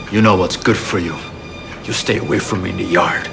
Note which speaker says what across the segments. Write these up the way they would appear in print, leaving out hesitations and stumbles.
Speaker 1: You know what's good for you. You stay away from me in the yard.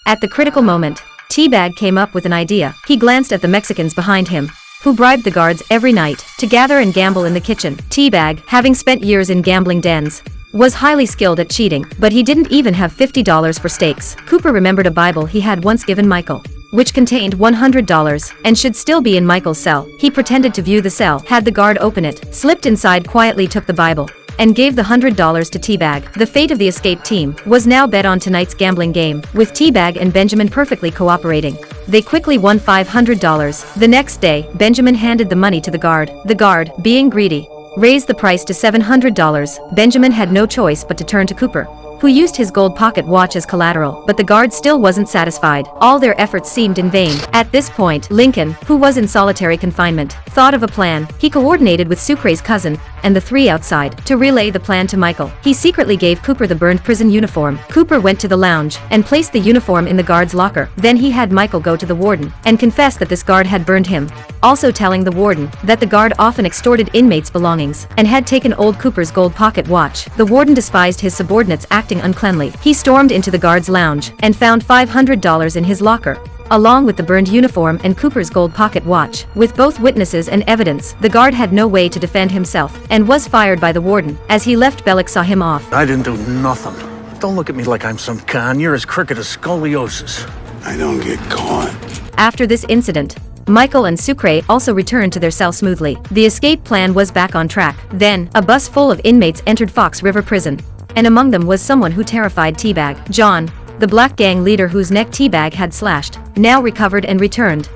Speaker 2: At the critical moment, Teabag came up with an idea. He glanced at the Mexicans behind him, who bribed the guards every night to gather and gamble in the kitchen. Teabag, having spent years in gambling dens, was highly skilled at cheating, but he didn't even have $50 for stakes. Cooper remembered a Bible he had once given Michael, which contained $100 and should still be in Michael's cell. He pretended to view the cell, had the guard open it, slipped inside, quietly took the Bible, and gave the $100 to Teabag. The fate of the escape team was now bet on tonight's gambling game, with Teabag and Benjamin perfectly cooperating. They quickly won $500. The next day, Benjamin handed the money to the guard. The guard, being greedy, raised the price to $700. Benjamin had no choice but to turn to Cooper, who used his gold pocket watch as collateral, but the guard still wasn't satisfied. All their efforts seemed in vain. At this point, Lincoln, who was in solitary confinement, thought of a plan. He coordinated with Sucre's cousin and the three outside to relay the plan to Michael. He secretly gave Cooper the burned prison uniform. Cooper went to the lounge and placed the uniform in the guard's locker. Then he had Michael go to the warden and confess that this guard had burned him, also telling the warden that the guard often extorted inmates' belongings and had taken old Cooper's gold pocket watch. The warden despised his subordinates acting uncleanly. He stormed into the guard's lounge and found $500 in his locker, along with the burned uniform and Cooper's gold pocket watch. With both witnesses and evidence, the guard had no way to defend himself and was fired by the warden. As he left, Bellick saw him off.
Speaker 3: I didn't do nothing. Don't look at me like I'm some con. You're as crooked as scoliosis.
Speaker 4: I don't get caught.
Speaker 2: After this incident, Michael and Sucre also returned to their cell smoothly. The escape plan was back on track. Then, a bus full of inmates entered Fox River Prison, and among them was someone who terrified Teabag. John, the black gang leader whose neck Teabag had slashed, now recovered and returned.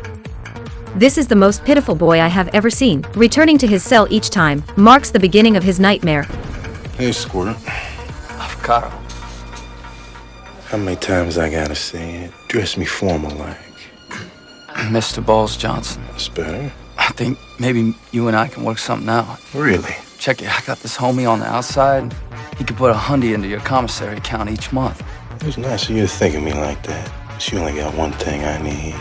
Speaker 2: This is the most pitiful boy I have ever seen. Returning to his cell each time marks the beginning of his nightmare.
Speaker 4: Hey, Squirt.
Speaker 1: Avocado.
Speaker 4: How many times I gotta say it? Dress me formal like.
Speaker 1: Mr. Balls Johnson.
Speaker 4: That's better.
Speaker 1: I think maybe you and I can work something out.
Speaker 4: Really?
Speaker 1: Check it, I got this homie on the outside. He could put $100 into your commissary account each month.
Speaker 4: It was nice of you to think of me like that. But you only got one thing I need.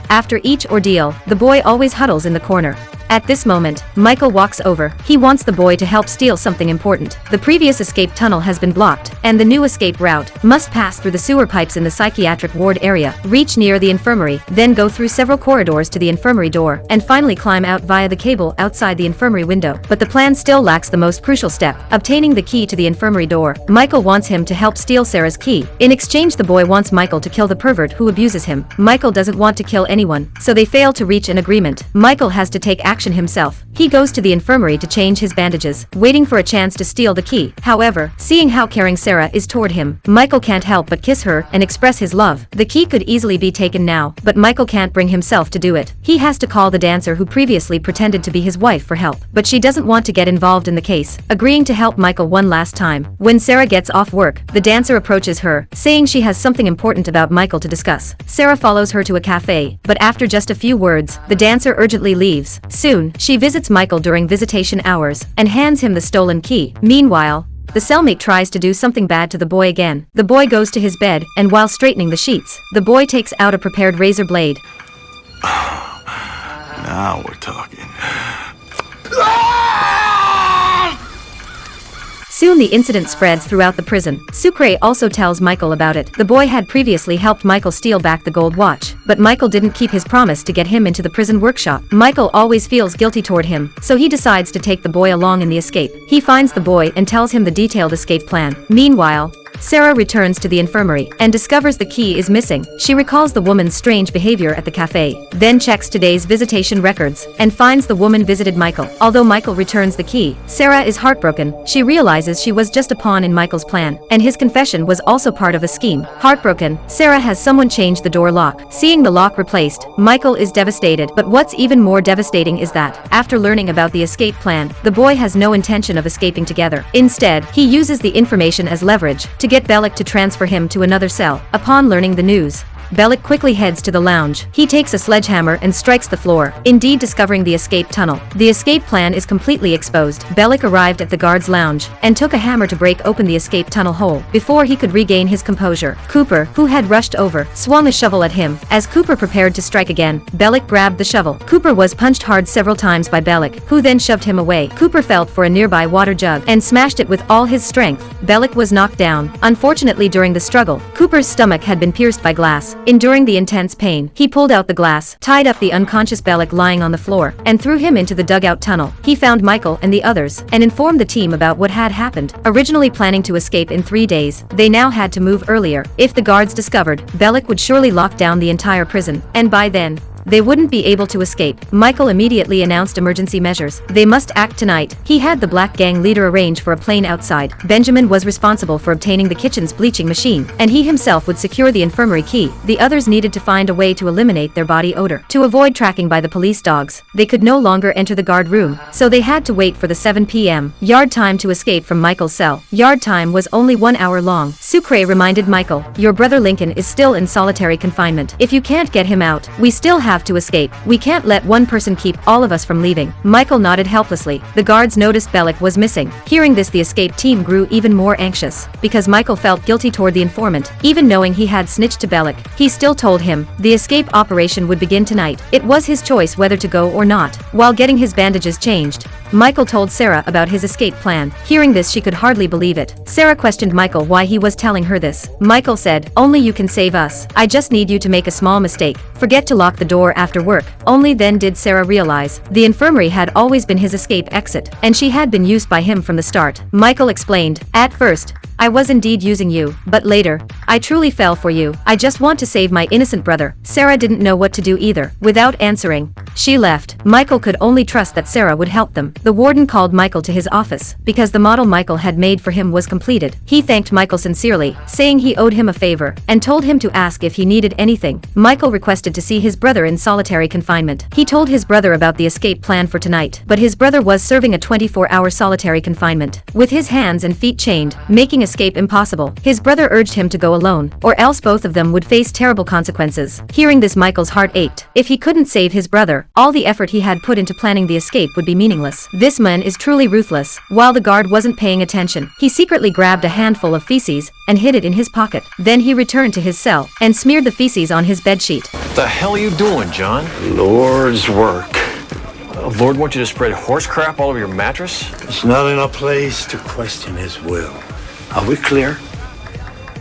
Speaker 2: After each ordeal, the boy always huddles in the corner. At this moment, Michael walks over. He wants the boy to help steal something important. The previous escape tunnel has been blocked, and the new escape route must pass through the sewer pipes in the psychiatric ward area, reach near the infirmary, then go through several corridors to the infirmary door, and finally climb out via the cable outside the infirmary window. But the plan still lacks the most crucial step, obtaining the key to the infirmary door. Michael wants him to help steal Sarah's key. In exchange, the boy wants Michael to kill the pervert who abuses him. Michael doesn't want to kill anyone, so they fail to reach an agreement. Michael has to take action himself. He goes to the infirmary to change his bandages, waiting for a chance to steal the key. However, seeing how caring Sarah is toward him, Michael can't help but kiss her and express his love. The key could easily be taken now, but Michael can't bring himself to do it. He has to call the dancer who previously pretended to be his wife for help, but she doesn't want to get involved in the case, agreeing to help Michael one last time. When Sarah gets off work, the dancer approaches her, saying she has something important about Michael to discuss. Sarah follows her to a cafe, but after just a few words, the dancer urgently leaves. Soon, she visits Michael during visitation hours and hands him the stolen key. Meanwhile, the cellmate tries to do something bad to the boy again. The boy goes to his bed, and while straightening the sheets, the boy takes out a prepared razor blade.
Speaker 4: Now we're talking.
Speaker 2: Soon the incident spreads throughout the prison. Sucre also tells Michael about it. The boy had previously helped Michael steal back the gold watch, but Michael didn't keep his promise to get him into the prison workshop. Michael always feels guilty toward him, so he decides to take the boy along in the escape. He finds the boy and tells him the detailed escape plan. Meanwhile, Sarah returns to the infirmary and discovers the key is missing. She recalls the woman's strange behavior at the cafe, then checks today's visitation records and finds the woman visited Michael. Although Michael returns the key, Sarah is heartbroken. She realizes she was just a pawn in Michael's plan, and his confession was also part of a scheme. Heartbroken, Sarah has someone change the door lock. Seeing the lock replaced, Michael is devastated. But what's even more devastating is that, after learning about the escape plan, the boy has no intention of escaping together. Instead, he uses the information as leverage to get Bellick to transfer him to another cell. Upon learning the news, Bellick quickly heads to the lounge. He takes a sledgehammer and strikes the floor, indeed discovering the escape tunnel. The escape plan is completely exposed. Bellick arrived at the guard's lounge and took a hammer to break open the escape tunnel hole. Before he could regain his composure, Cooper, who had rushed over, swung a shovel at him. As Cooper prepared to strike again, Bellick grabbed the shovel. Cooper was punched hard several times by Bellick, who then shoved him away. Cooper felt for a nearby water jug and smashed it with all his strength. Bellick was knocked down. Unfortunately, during the struggle, Cooper's stomach had been pierced by glass. Enduring the intense pain, he pulled out the glass, tied up the unconscious Bellick lying on the floor, and threw him into the dugout tunnel. He found Michael and the others and informed the team about what had happened. Originally planning to escape in 3 days, they now had to move earlier. If the guards discovered, Bellick would surely lock down the entire prison, and by then, they wouldn't be able to escape. Michael immediately announced emergency measures. They must act tonight. He had the Black Gang leader arrange for a plane outside. Benjamin was responsible for obtaining the kitchen's bleaching machine, and he himself would secure the infirmary key. The others needed to find a way to eliminate their body odor. To avoid tracking by the police dogs, they could no longer enter the guard room, so they had to wait for the 7 p.m. yard time to escape from Michael's cell. Yard time was only 1 hour long. Sucre reminded Michael, "Your brother Lincoln is still in solitary confinement. If you can't get him out, we still have to escape. We can't let one person keep all of us from leaving." Michael nodded helplessly. The guards noticed Bellick was missing. Hearing this, the escape team grew even more anxious, because Michael felt guilty toward the informant. Even knowing he had snitched to Bellick, he still told him the escape operation would begin tonight. It was his choice whether to go or not. While getting his bandages changed, Michael told Sarah about his escape plan. Hearing this, she could hardly believe it. Sarah questioned Michael why he was telling her this. Michael said, "Only you can save us. I just need you to make a small mistake. Forget to lock the door after work." Only then did Sarah realize the infirmary had always been his escape exit, and she had been used by him from the start. Michael explained, "At first, I was indeed using you, but later, I truly fell for you. I just want to save my innocent brother." Sarah didn't know what to do either. Without answering, she left. Michael could only trust that Sarah would help them. The warden called Michael to his office, because the model Michael had made for him was completed. He thanked Michael sincerely, saying he owed him a favor, and told him to ask if he needed anything. Michael requested to see his brother in solitary confinement. He told his brother about the escape plan for tonight, but his brother was serving a 24-hour solitary confinement, with his hands and feet chained, making escape impossible. His brother urged him to go alone, or else both of them would face terrible consequences. Hearing this, Michael's heart ached. If he couldn't save his brother, all the effort he had put into planning the escape would be meaningless. This man is truly ruthless. While the guard wasn't paying attention, he secretly grabbed a handful of feces and hid it in his pocket. Then he returned to his cell and smeared the feces on his bedsheet.
Speaker 5: What the hell are you doing, John?
Speaker 4: Lord's work.
Speaker 5: Lord wants you to spread horse crap all over your mattress?
Speaker 4: It's not in a place to question his will. Are we clear?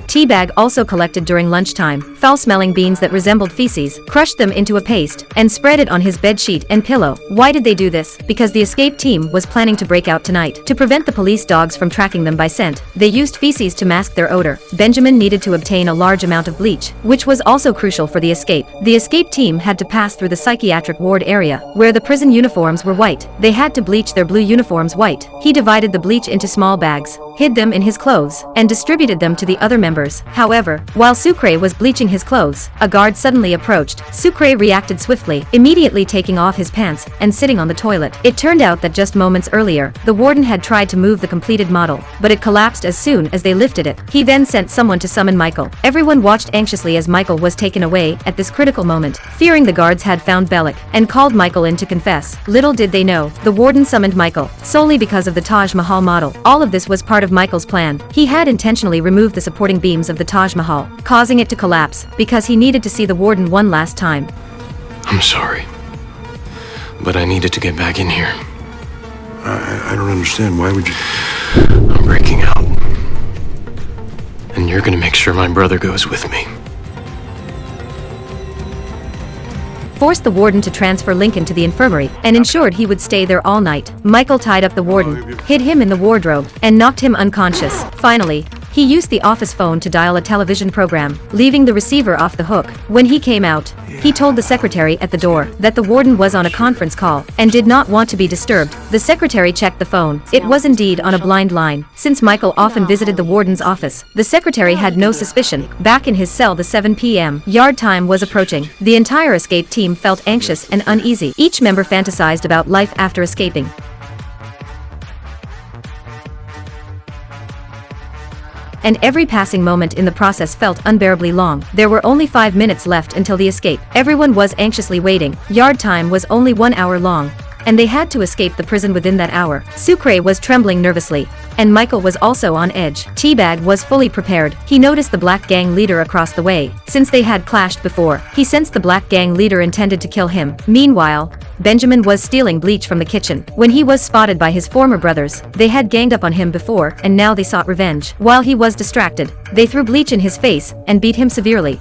Speaker 2: Teabag also collected during lunchtime foul-smelling beans that resembled feces, crushed them into a paste, and spread it on his bedsheet and pillow. Why did they do this? Because the escape team was planning to break out tonight. To prevent the police dogs from tracking them by scent, they used feces to mask their odor. Benjamin needed to obtain a large amount of bleach, which was also crucial for the escape. The escape team had to pass through the psychiatric ward area, where the prison uniforms were white. They had to bleach their blue uniforms white. He divided the bleach into small bags, hid them in his clothes, and distributed them to the other members. However, while Sucre was bleaching his clothes, a guard suddenly approached. Sucre reacted swiftly, immediately taking off his pants and sitting on the toilet. It turned out that just moments earlier, the warden had tried to move the completed model, but it collapsed as soon as they lifted it. He then sent someone to summon Michael. Everyone watched anxiously as Michael was taken away at this critical moment, fearing the guards had found Bellick and called Michael in to confess. Little did they know, the warden summoned Michael solely because of the Taj Mahal model. All of this was part of Michael's plan. He had intentionally removed the supporting beams of the Taj Mahal, causing it to collapse, because he needed to see the warden one last time.
Speaker 6: I'm sorry, but I needed to get back in here.
Speaker 4: I don't understand. Why would you?
Speaker 6: I'm breaking out. And you're gonna make sure my brother goes with me.
Speaker 2: Forced the warden to transfer Lincoln to the infirmary, and ensured he would stay there all night. Michael tied up the warden, hid him in the wardrobe, and knocked him unconscious. Finally, he used the office phone to dial a television program, leaving the receiver off the hook. When he came out, he told the secretary at the door that the warden was on a conference call and did not want to be disturbed. The secretary checked the phone. It was indeed on a blind line. Since Michael often visited the warden's office, the secretary had no suspicion. Back in his cell, the 7 p.m. yard time was approaching. The entire escape team felt anxious and uneasy. Each member fantasized about life after escaping. and every passing moment in the process felt unbearably long. There were only 5 minutes left until the escape. Everyone was anxiously waiting. Yard time was only 1 hour long, and they had to escape the prison within that hour. Sucre was trembling nervously, and Michael was also on edge. Teabag was fully prepared. He noticed the black gang leader across the way. Since they had clashed before, he sensed the black gang leader intended to kill him. Meanwhile, Benjamin was stealing bleach from the kitchen. When he was spotted by his former brothers, they had ganged up on him before, and now they sought revenge. While he was distracted, they threw bleach in his face and beat him severely.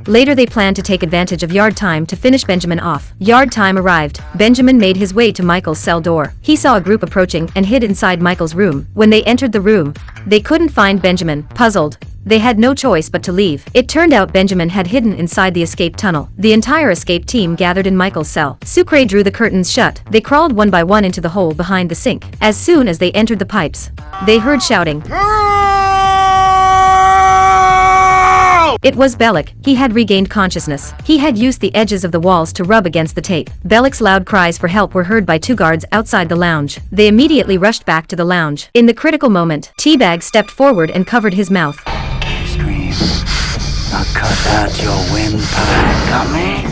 Speaker 2: Later they planned to take advantage of yard time to finish Benjamin off. Yard time arrived. Benjamin made his way to Michael's cell door. He saw a group approaching and hid inside Michael's room. When they entered the room, they couldn't find Benjamin. Puzzled, they had no choice but to leave. It turned out Benjamin had hidden inside the escape tunnel. The entire escape team gathered in Michael's cell. Sucre drew the curtains shut. They crawled one by one into the hole behind the sink. As soon as they entered the pipes, they heard shouting. It was Bellic. He had regained consciousness. He had used the edges of the walls to rub against the tape. Bellic's loud cries for help were heard by 2 guards outside the lounge. They immediately rushed back to the lounge. In the critical moment, Teabag stepped forward and covered his mouth.
Speaker 1: Scream. I'll cut out your windpipe. Coming.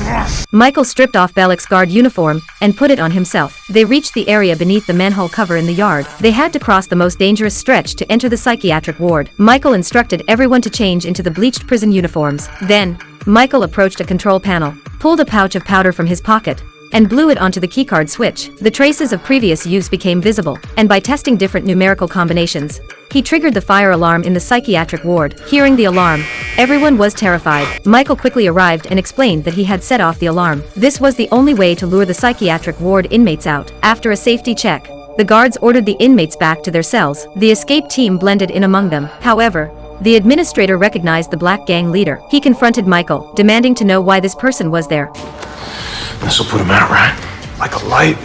Speaker 2: Michael stripped off Bellic's guard uniform and put it on himself. They reached the area beneath the manhole cover in the yard. They had to cross the most dangerous stretch to enter the psychiatric ward. Michael instructed everyone to change into the bleached prison uniforms. Then, Michael approached a control panel, pulled a pouch of powder from his pocket, and blew it onto the keycard switch. The traces of previous use became visible, and by testing different numerical combinations, he triggered the fire alarm in the psychiatric ward. Hearing the alarm, everyone was terrified. Michael quickly arrived and explained that he had set off the alarm. This was the only way to lure the psychiatric ward inmates out. After a safety check, the guards ordered the inmates back to their cells. The escape team blended in among them. However, the administrator recognized the black gang leader. He confronted Michael, demanding to know why this person was there.
Speaker 4: This'll put him out, right? Like a light.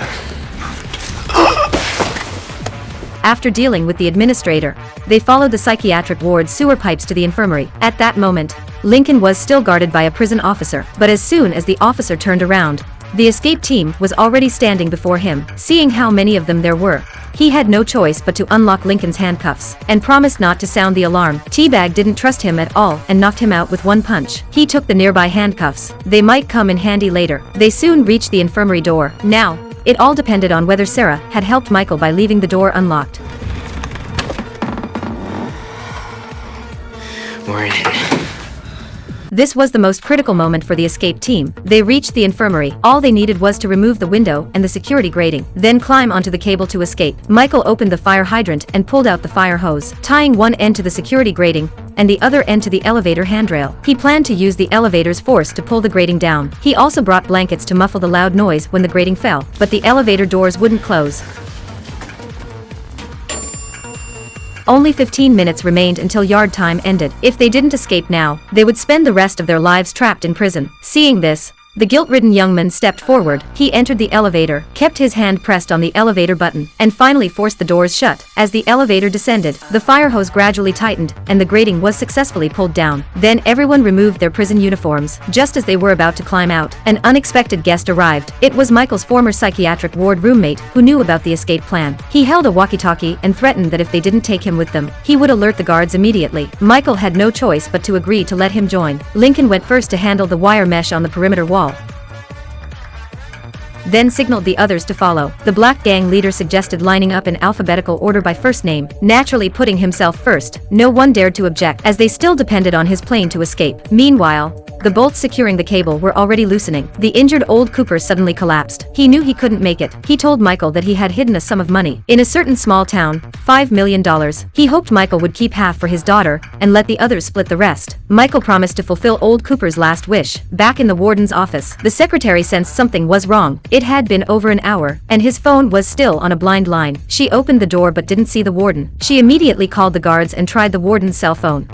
Speaker 2: After dealing with the administrator, they followed the psychiatric ward's sewer pipes to the infirmary. At that moment, Lincoln was still guarded by a prison officer, but as soon as the officer turned around, the escape team was already standing before him. Seeing how many of them there were, he had no choice but to unlock Lincoln's handcuffs and promised not to sound the alarm. Teabag didn't trust him at all and knocked him out with one punch. He took the nearby handcuffs. They might come in handy later. They soon reached the infirmary door. Now, it all depended on whether Sarah had helped Michael by leaving the door unlocked.
Speaker 6: We're in it.
Speaker 2: This was the most critical moment for the escape team. They reached the infirmary. All they needed was to remove the window and the security grating, then climb onto the cable to escape. Michael opened the fire hydrant and pulled out the fire hose, tying one end to the security grating and the other end to the elevator handrail. He planned to use the elevator's force to pull the grating down. He also brought blankets to muffle the loud noise when the grating fell, but the elevator doors wouldn't close. Only 15 minutes remained until yard time ended. If they didn't escape now, they would spend the rest of their lives trapped in prison. Seeing this, the guilt-ridden young man stepped forward. He entered the elevator, kept his hand pressed on the elevator button, and finally forced the doors shut. As the elevator descended, the fire hose gradually tightened, and the grating was successfully pulled down. Then everyone removed their prison uniforms. Just as they were about to climb out, an unexpected guest arrived. It was Michael's former psychiatric ward roommate, who knew about the escape plan. He held a walkie-talkie and threatened that if they didn't take him with them, he would alert the guards immediately. Michael had no choice but to agree to let him join. Lincoln went first to handle the wire mesh on the perimeter wall, then signaled the others to follow. The black gang leader suggested lining up in alphabetical order by first name, naturally putting himself first. No one dared to object, as they still depended on his plane to escape. Meanwhile, the bolts securing the cable were already loosening. The injured old Cooper suddenly collapsed. He knew he couldn't make it. He told Michael that he had hidden a sum of money in a certain small town, $5 million. He hoped Michael would keep half for his daughter and let the others split the rest. Michael promised to fulfill old Cooper's last wish. Back in the warden's office, the secretary sensed something was wrong. It had been over an hour, and his phone was still on a blind line. She opened the door but didn't see the warden. She immediately called the guards and tried the warden's cell phone,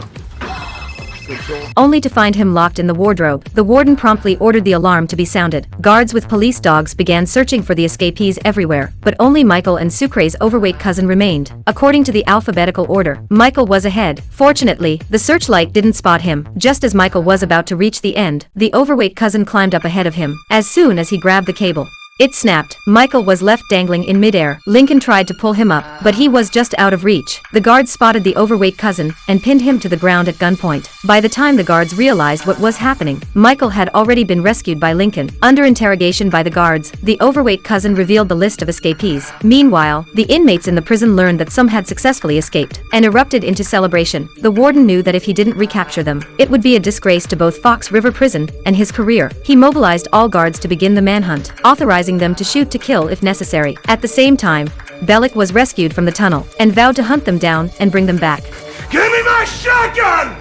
Speaker 2: only to find him locked in the wardrobe. The warden promptly ordered the alarm to be sounded. Guards with police dogs began searching for the escapees everywhere, but only Michael and Sucre's overweight cousin remained. According to the alphabetical order, Michael was ahead. Fortunately, the searchlight didn't spot him. Just as Michael was about to reach the end, the overweight cousin climbed up ahead of him. As soon as he grabbed the cable, It snapped. Michael was left dangling in midair. Lincoln tried to pull him up, but he was just out of reach. The guards spotted the overweight cousin and pinned him to the ground at gunpoint. By the time the guards realized what was happening, Michael had already been rescued by Lincoln. Under interrogation by the guards, the overweight cousin revealed the list of escapees. Meanwhile, the inmates in the prison learned that some had successfully escaped and erupted into celebration. The warden knew that if he didn't recapture them, it would be a disgrace to both Fox River Prison and his career. He mobilized all guards to begin the manhunt, authorizing them to shoot to kill if necessary. At the same time, Bellick was rescued from the tunnel and vowed to hunt them down and bring them back.
Speaker 4: Give me my shotgun!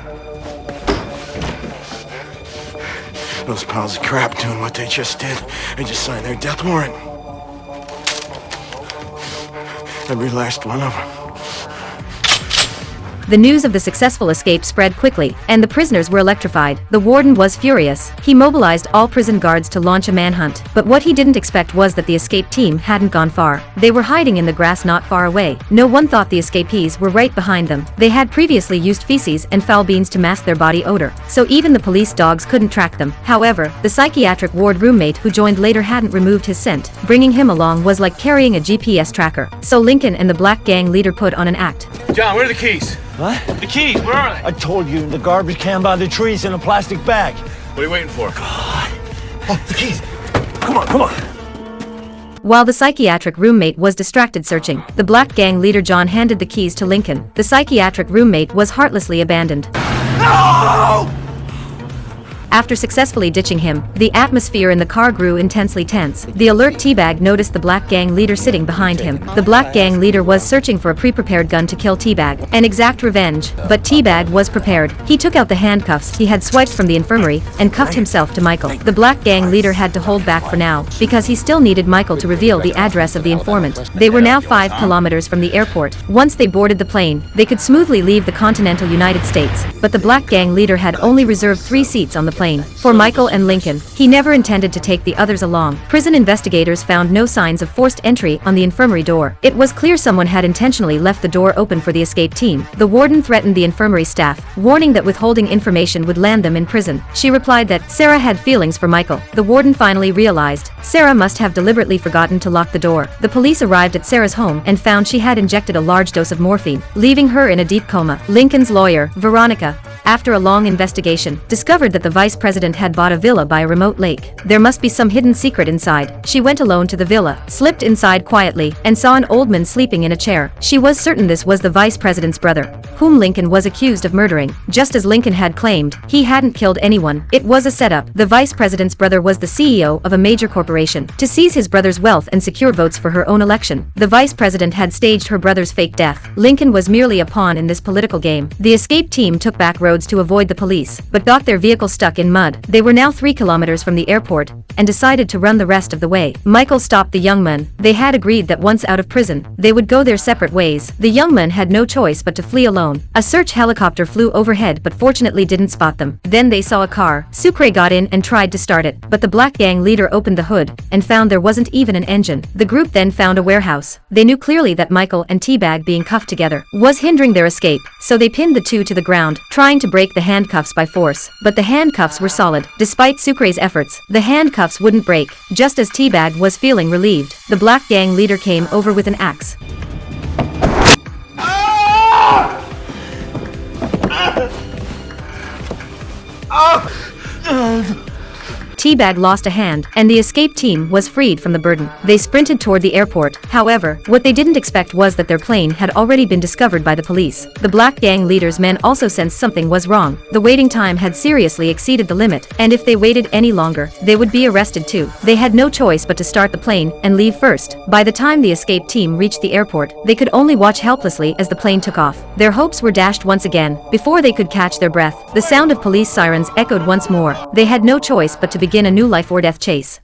Speaker 4: Those piles of crap doing what they just did. They just signed their death warrant. Every last one of them.
Speaker 2: The news of the successful escape spread quickly, and the prisoners were electrified. The warden was furious. He mobilized all prison guards to launch a manhunt. But what he didn't expect was that the escape team hadn't gone far. They were hiding in the grass not far away. No one thought the escapees were right behind them. They had previously used feces and foul beans to mask their body odor, so even the police dogs couldn't track them. However, the psychiatric ward roommate who joined later hadn't removed his scent. Bringing him along was like carrying a GPS tracker. So Lincoln and the black gang leader put on an act.
Speaker 5: John, where are the keys?
Speaker 7: What?
Speaker 5: The keys, where are they?
Speaker 7: I told you, in the garbage can by the trees in a plastic bag.
Speaker 5: What are you waiting for?
Speaker 4: Oh, the keys. Come on, come on.
Speaker 2: While the psychiatric roommate was distracted searching, the black gang leader John handed the keys to Lincoln. The psychiatric roommate was heartlessly abandoned.
Speaker 4: No!
Speaker 2: After successfully ditching him, the atmosphere in the car grew intensely tense. The alert Teabag noticed the black gang leader sitting behind him. The black gang leader was searching for a pre-prepared gun to kill Teabag and exact revenge, but Teabag was prepared. He took out the handcuffs he had swiped from the infirmary and cuffed himself to Michael. The black gang leader had to hold back for now, because he still needed Michael to reveal the address of the informant. They were now 5 kilometers from the airport. Once they boarded the plane, they could smoothly leave the continental United States, but the black gang leader had only reserved 3 seats on the plane for Michael and Lincoln. He never intended to take the others along. Prison investigators found no signs of forced entry on the infirmary door. It was clear someone had intentionally left the door open for the escape team. The warden threatened the infirmary staff, warning that withholding information would land them in prison. She replied that Sarah had feelings for Michael. The warden finally realized Sarah must have deliberately forgotten to lock the door. The police arrived at Sarah's home and found she had injected a large dose of morphine, leaving her in a deep coma. Lincoln's lawyer, Veronica, after a long investigation, discovered that the vice president had bought a villa by a remote lake. There must be some hidden secret inside. She went alone to the villa, slipped inside quietly, and saw an old man sleeping in a chair. She was certain this was the vice president's brother, whom Lincoln was accused of murdering. Just as Lincoln had claimed, he hadn't killed anyone. It was a setup. The vice president's brother was the CEO of a major corporation. To seize his brother's wealth and secure votes for her own election, the vice president had staged her brother's fake death. Lincoln was merely a pawn in this political game. The escape team took back roads to avoid the police, but got their vehicle stuck in mud. They were now 3 kilometers from the airport and decided to run the rest of the way. Michael stopped the young man. They had agreed that once out of prison, they would go their separate ways. The young man had no choice but to flee alone. A search helicopter flew overhead but fortunately didn't spot them. Then they saw a car. Sucre got in and tried to start it, but the black gang leader opened the hood and found there wasn't even an engine. The group then found a warehouse. They knew clearly that Michael and Teabag being cuffed together was hindering their escape, so they pinned the two to the ground, trying to break the handcuffs by force. But the handcuffs were solid. Despite Sucre's efforts, the handcuffs wouldn't break. Just as Teabag was feeling relieved, the black gang leader came over with an axe. Teabag lost a hand, and the escape team was freed from the burden. They sprinted toward the airport. However, what they didn't expect was that their plane had already been discovered by the police. The black gang leader's men also sensed something was wrong. The waiting time had seriously exceeded the limit, and if they waited any longer, they would be arrested too. They had no choice but to start the plane and leave first. By the time the escape team reached the airport, they could only watch helplessly as the plane took off. Their hopes were dashed once again. Before they could catch their breath, the sound of police sirens echoed once more. They had no choice but to begin a new life or death chase.